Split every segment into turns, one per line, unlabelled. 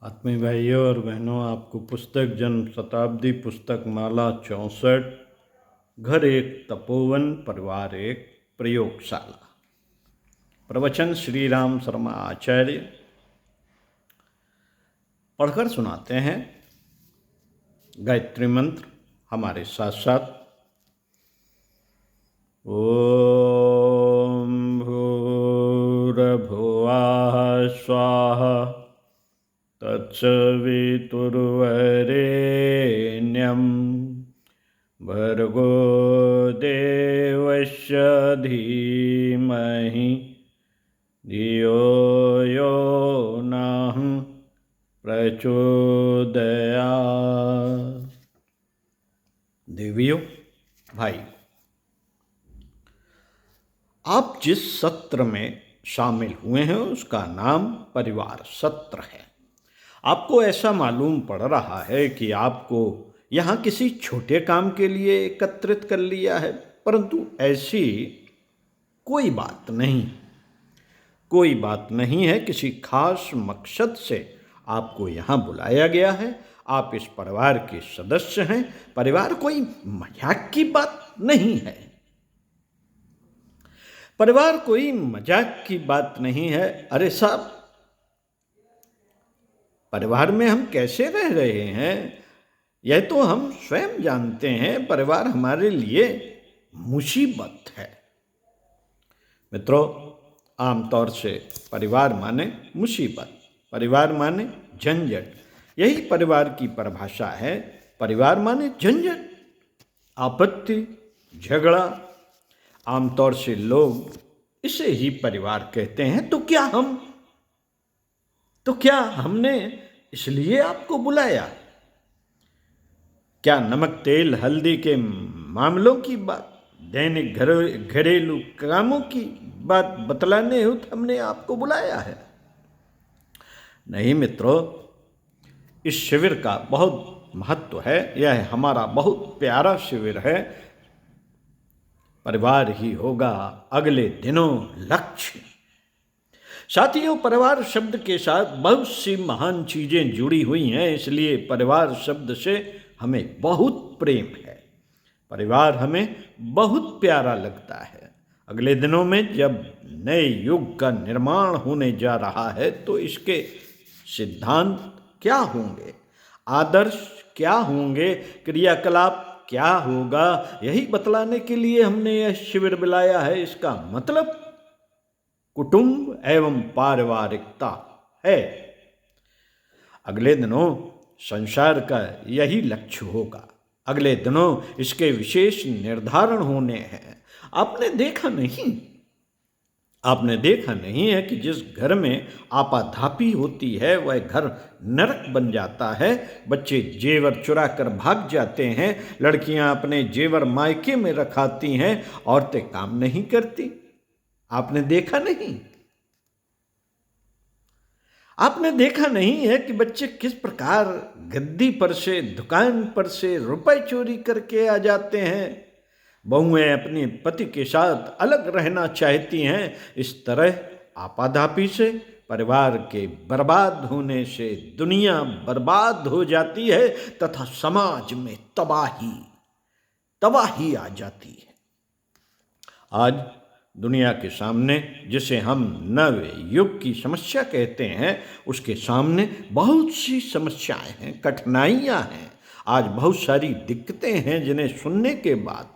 आत्मीय भाइयों और बहनों, आपको पुस्तक जन्म शताब्दी पुस्तक माला 64 घर एक तपोवन परिवार एक प्रयोगशाला। प्रवचन श्री राम शर्मा आचार्य पढ़कर सुनाते हैं। गायत्री मंत्र हमारे साथ साथ। ओम भूर्भुवः स्वाहा तत्सवितुर्वरेण्यं भर्गो देवस्य धीमहि धियो यो नः प्रचोदयात्। देवियों, भाई, आप जिस सत्र में शामिल हुए हैं उसका नाम परिवार सत्र है। आपको ऐसा मालूम पड़ रहा है कि आपको यहाँ किसी छोटे काम के लिए एकत्रित कर लिया है, परंतु ऐसी कोई बात नहीं है। किसी खास मकसद से आपको यहाँ बुलाया गया है। आप इस परिवार के सदस्य हैं। परिवार कोई मजाक की बात नहीं है। परिवार कोई मजाक की बात नहीं है। अरे साहब, परिवार में हम कैसे रह रहे हैं यह तो हम स्वयं जानते हैं। परिवार हमारे लिए मुसीबत है। मित्रों, आमतौर से परिवार माने मुसीबत, परिवार माने झंझट, यही परिवार की परिभाषा है। परिवार माने झंझट, आपत्ति, झगड़ा। आमतौर से लोग इसे ही परिवार कहते हैं। तो क्या हमने इसलिए आपको बुलाया? क्या नमक तेल हल्दी के मामलों की बात, दैनिक घरेलू कामों की बात बतलाने हेतु हमने आपको बुलाया है? नहीं मित्रों, इस शिविर का बहुत महत्व है। यह हमारा बहुत प्यारा शिविर है। परिवार ही होगा अगले दिनों लक्ष्य। साथियों, परिवार शब्द के साथ बहुत सी महान चीजें जुड़ी हुई हैं, इसलिए परिवार शब्द से हमें बहुत प्रेम है। परिवार हमें बहुत प्यारा लगता है। अगले दिनों में जब नए युग का निर्माण होने जा रहा है तो इसके सिद्धांत क्या होंगे, आदर्श क्या होंगे, क्रियाकलाप क्या होगा, यही बतलाने के लिए हमने यह शिविर बुलाया है। इसका मतलब कुटुंब एवं पारिवारिकता है। अगले दिनों संसार का यही लक्ष्य होगा। अगले दिनों इसके विशेष निर्धारण होने हैं। आपने देखा नहीं है कि जिस घर में आपाधापी होती है वह घर नरक बन जाता है। बच्चे जेवर चुरा कर भाग जाते हैं, लड़कियां अपने जेवर मायके में रखाती हैं, औरतें काम नहीं करती। आपने देखा नहीं है कि बच्चे किस प्रकार गद्दी पर से, दुकान पर से रुपए चोरी करके आ जाते हैं। बहुएं अपने पति के साथ अलग रहना चाहती हैं। इस तरह आपाधापी से, परिवार के बर्बाद होने से दुनिया बर्बाद हो जाती है तथा समाज में तबाही आ जाती है। आज दुनिया के सामने जिसे हम नव युग की समस्या कहते हैं, उसके सामने बहुत सी समस्याएं हैं, कठिनाइयां हैं। आज बहुत सारी दिक्कतें हैं जिन्हें सुनने के बाद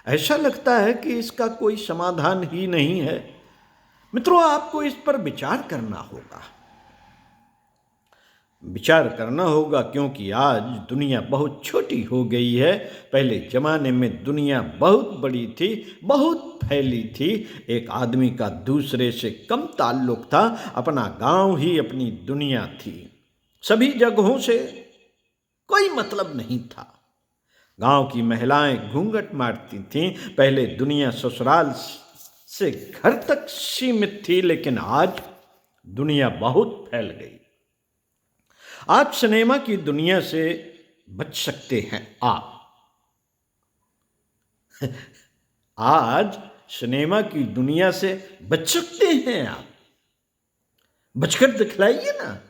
ऐसा लगता है कि इसका कोई समाधान ही नहीं है। मित्रों, आपको इस पर विचार करना होगा क्योंकि आज दुनिया बहुत छोटी हो गई है। पहले जमाने में दुनिया बहुत बड़ी थी, बहुत फैली थी। एक आदमी का दूसरे से कम ताल्लुक था। अपना गांव ही अपनी दुनिया थी। सभी जगहों से कोई मतलब नहीं था। गांव की महिलाएं घूंघट मारती थीं। पहले दुनिया ससुराल से घर तक सीमित थी, लेकिन आज दुनिया बहुत फैल गई। आप सिनेमा की दुनिया से बच सकते हैं। आज सिनेमा की दुनिया से बच सकते हैं। आप बचकर दिखलाइए ना।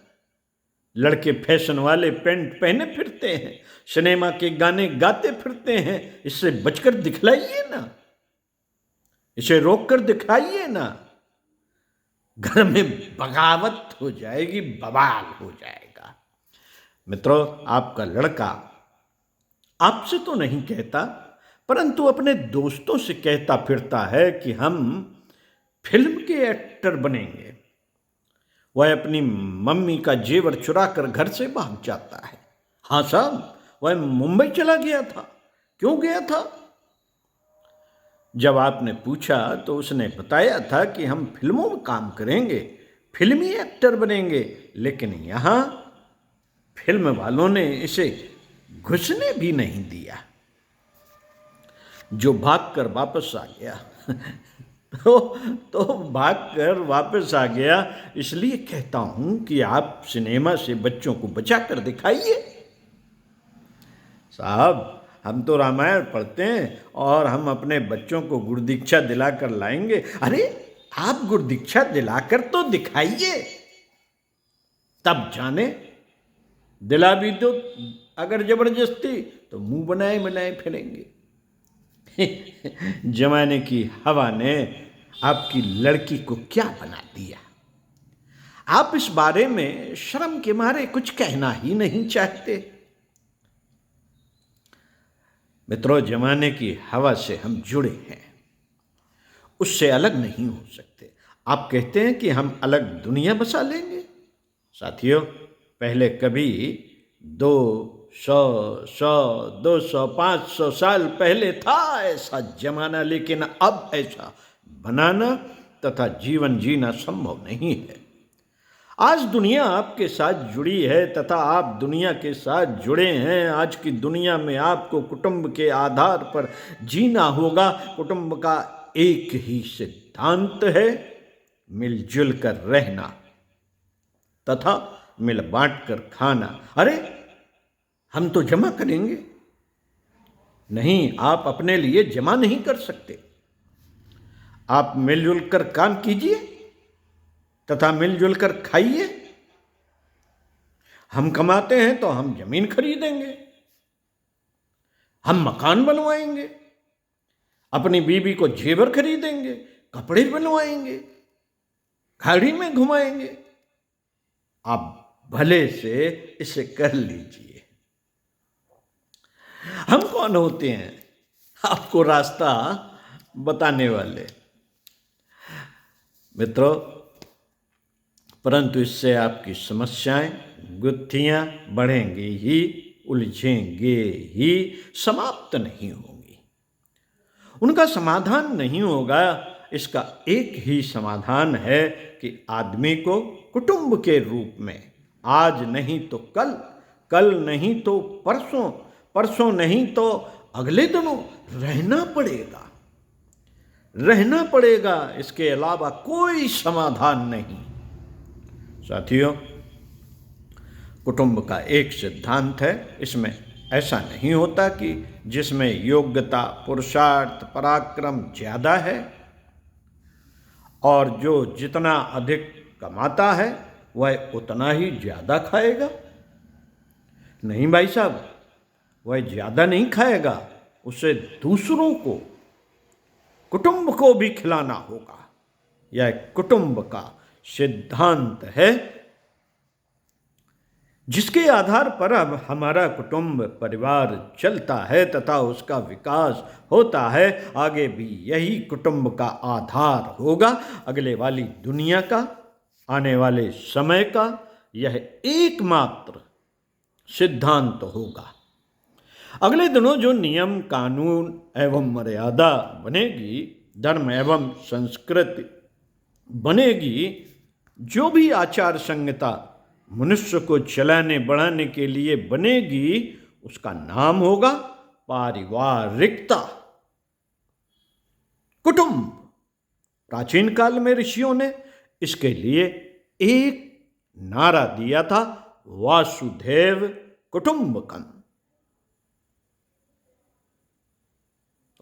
लड़के फैशन वाले पैंट पहने फिरते हैं, सिनेमा के गाने गाते फिरते हैं। इससे बचकर दिखलाइए ना, इसे रोककर दिखाइए ना। घर में बगावत हो जाएगी, बवाल हो जाएगा। मित्रों, आपका लड़का आपसे तो नहीं कहता, परंतु अपने दोस्तों से कहता फिरता है कि हम फिल्म के एक्टर बनेंगे। वह अपनी मम्मी का जेवर चुरा कर घर से भाग जाता है। हाँ साहब, वह मुंबई चला गया था। क्यों गया था? जब आपने पूछा तो उसने बताया था कि हम फिल्मों में काम करेंगे, फिल्मी एक्टर बनेंगे। लेकिन यहाँ फिल्म वालों ने इसे घुसने भी नहीं दिया, जो भागकर वापस आ गया। तो भागकर वापस आ गया। इसलिए कहता हूं कि आप सिनेमा से बच्चों को बचाकर दिखाइए। साहब, हम तो रामायण पढ़ते हैं और हम अपने बच्चों को गुरु दीक्षा दिलाकर लाएंगे। अरे, आप गुरु दीक्षा दिलाकर तो दिखाइए, तब जाने। दिला भी दो अगर जबरदस्ती, तो मुंह बनाए बनाए फिरेंगे। जमाने की हवा ने आपकी लड़की को क्या बना दिया? आप इस बारे में शर्म के मारे कुछ कहना ही नहीं चाहते। मित्रों, जमाने की हवा से हम जुड़े हैं, उससे अलग नहीं हो सकते। आप कहते हैं कि हम अलग दुनिया बसा लेंगे। साथियों, पहले कभी 200, 200, 500 साल पहले था ऐसा जमाना, लेकिन अब ऐसा बनाना तथा जीवन जीना संभव नहीं है। आज दुनिया आपके साथ जुड़ी है तथा आप दुनिया के साथ जुड़े हैं। आज की दुनिया में आपको कुटुंब के आधार पर जीना होगा। कुटुंब का एक ही सिद्धांत है, मिलजुल कर रहना तथा मिल बांट कर खाना। अरे, हम तो जमा करेंगे। नहीं, आप अपने लिए जमा नहीं कर सकते। आप मिलजुल कर काम कीजिए तथा मिलजुल कर खाइए। हम कमाते हैं तो हम जमीन खरीदेंगे, हम मकान बनवाएंगे, अपनी बीवी को जेवर खरीदेंगे, कपड़े बनवाएंगे, गाड़ी में घुमाएंगे। आप भले से इसे कर लीजिए। हम कौन होते हैं आपको रास्ता बताने वाले? मित्रों, परंतु इससे आपकी समस्याएं, गुत्थियां बढ़ेंगी ही, उलझेंगे ही, समाप्त नहीं होंगी। उनका समाधान नहीं होगा। इसका एक ही समाधान है कि आदमी को कुटुंब के रूप में आज नहीं तो कल, कल नहीं तो परसों, परसों नहीं तो अगले दिनों रहना पड़ेगा, रहना पड़ेगा। इसके अलावा कोई समाधान नहीं। साथियों, कुटुंब का एक सिद्धांत है। इसमें ऐसा नहीं होता कि जिसमें योग्यता, पुरुषार्थ, पराक्रम ज़्यादा है और जो जितना अधिक कमाता है वह उतना ही ज़्यादा खाएगा। नहीं भाई साहब, वह ज़्यादा नहीं खाएगा, उसे दूसरों को, कुटुंब को भी खिलाना होगा। यह कुटुंब का सिद्धांत है जिसके आधार पर अब हमारा कुटुंब परिवार चलता है तथा उसका विकास होता है। आगे भी यही कुटुंब का आधार होगा। अगले वाली दुनिया का, आने वाले समय का यह एकमात्र सिद्धांत होगा। अगले दिनों जो नियम, कानून एवं मर्यादा बनेगी, धर्म एवं संस्कृति बनेगी, जो भी आचार संहिता मनुष्य को चलाने बढ़ाने के लिए बनेगी, उसका नाम होगा पारिवारिकता, कुटुंब। प्राचीन काल में ऋषियों ने इसके लिए एक नारा दिया था, वासुदेव कुटुंबकम।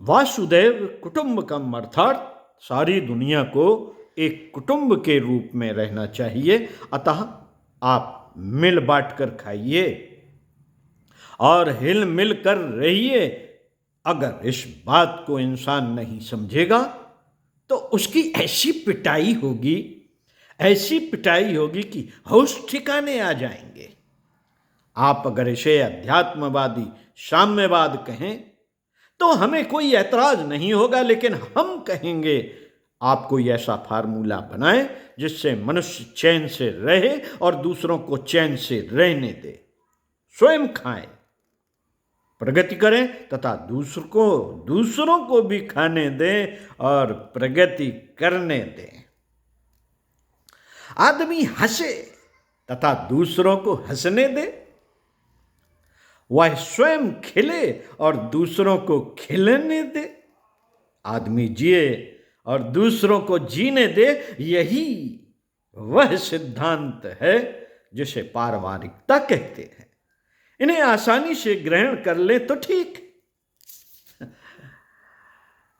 वासुदेव कुटुंबकम अर्थात सारी दुनिया को एक कुटुंब के रूप में रहना चाहिए। अतः आप मिल बांट कर खाइए और हिल मिल कर रहिए। अगर इस बात को इंसान नहीं समझेगा तो उसकी ऐसी पिटाई होगी, ऐसी पिटाई होगी कि होश ठिकाने आ जाएंगे। आप अगर इसे अध्यात्मवादी साम्यवाद कहें तो हमें कोई ऐतराज नहीं होगा, लेकिन हम कहेंगे आप कोई ऐसा फार्मूला बनाएं जिससे मनुष्य चैन से रहे और दूसरों को चैन से रहने दे। स्वयं खाएं, प्रगति करें तथा दूसरों को भी खाने दें और प्रगति करने दें। आदमी हंसे तथा दूसरों को हंसने दे, वह स्वयं खिले और दूसरों को खिलने दे। आदमी जिए और दूसरों को जीने दे, यही वह सिद्धांत है जिसे पारिवारिकता कहते हैं। इन्हें आसानी से ग्रहण कर ले तो ठीक,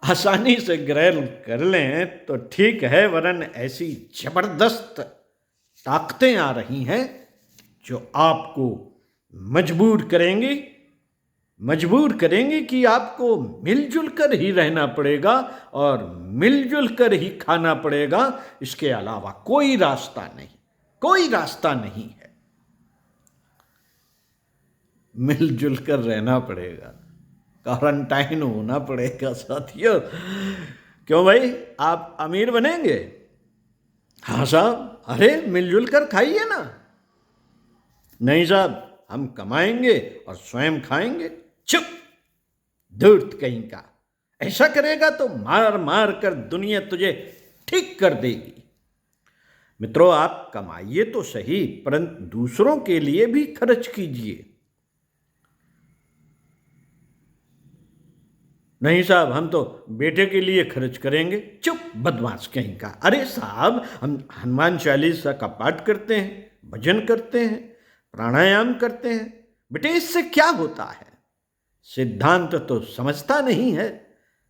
आसानी से ग्रहण कर लें तो ठीक है, वरन ऐसी जबरदस्त ताकतें आ रही हैं जो आपको मजबूर करेंगी कि आपको मिलजुल कर ही रहना पड़ेगा और मिलजुल कर ही खाना पड़ेगा। इसके अलावा कोई रास्ता नहीं है। मिलजुल कर रहना पड़ेगा, क्वारंटाइन होना पड़ेगा साथियों। क्यों भाई, आप अमीर बनेंगे? हाँ साहब, अरे मिलजुल कर खाइए ना। नहीं साहब, हम कमाएंगे और स्वयं खाएंगे। चुप, धूर्त कहीं का। ऐसा करेगा तो मार मार कर दुनिया तुझे ठीक कर देगी। मित्रों, आप कमाइए तो सही, परंतु दूसरों के लिए भी खर्च कीजिए। नहीं साहब, हम तो बेटे के लिए खर्च करेंगे। चुप, बदमाश कहीं का। अरे साहब, हम हनुमान चालीसा का पाठ करते हैं, भजन करते हैं, प्राणायाम करते हैं। बेटे, इससे क्या होता है? सिद्धांत तो समझता नहीं है,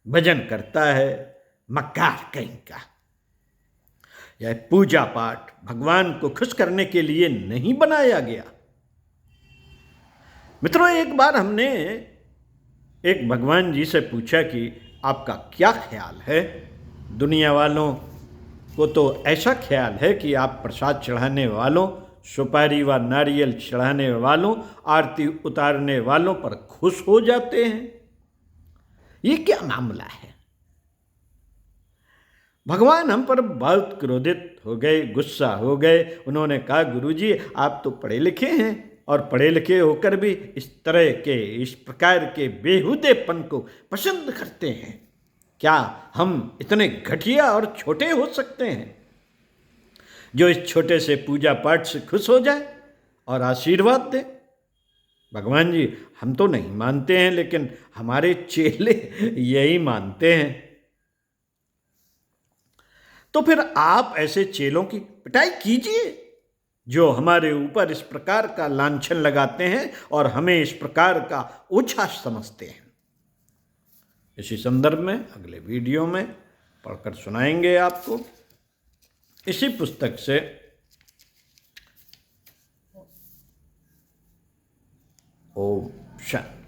भजन करता है, मक्कार कहीं का। यह पूजा पाठ भगवान को खुश करने के लिए नहीं बनाया गया। मित्रों, एक बार हमने एक भगवान जी से पूछा कि आपका क्या ख्याल है? दुनिया वालों को तो ऐसा ख्याल है कि आप प्रसाद चढ़ाने वालों, सुपारी व नारियल चढ़ाने वालों, आरती उतारने वालों पर खुश हो जाते हैं। ये क्या मामला है? भगवान हम पर बहुत क्रोधित हो गए, गुस्सा हो गए। उन्होंने कहा, गुरुजी, आप तो पढ़े लिखे हैं और पढ़े लिखे होकर भी इस प्रकार के बेहुदेपन को पसंद करते हैं। क्या हम इतने घटिया और छोटे हो सकते हैं जो इस छोटे से पूजा पाठ से खुश हो जाए और आशीर्वाद दे? भगवान जी, हम तो नहीं मानते हैं, लेकिन हमारे चेले यही मानते हैं। तो फिर आप ऐसे चेलों की पिटाई कीजिए जो हमारे ऊपर इस प्रकार का लांछन लगाते हैं और हमें इस प्रकार का ओछा समझते हैं। इसी संदर्भ में अगले वीडियो में पढ़कर सुनाएंगे आपको, इसी पुस्तक से। ओम शांति।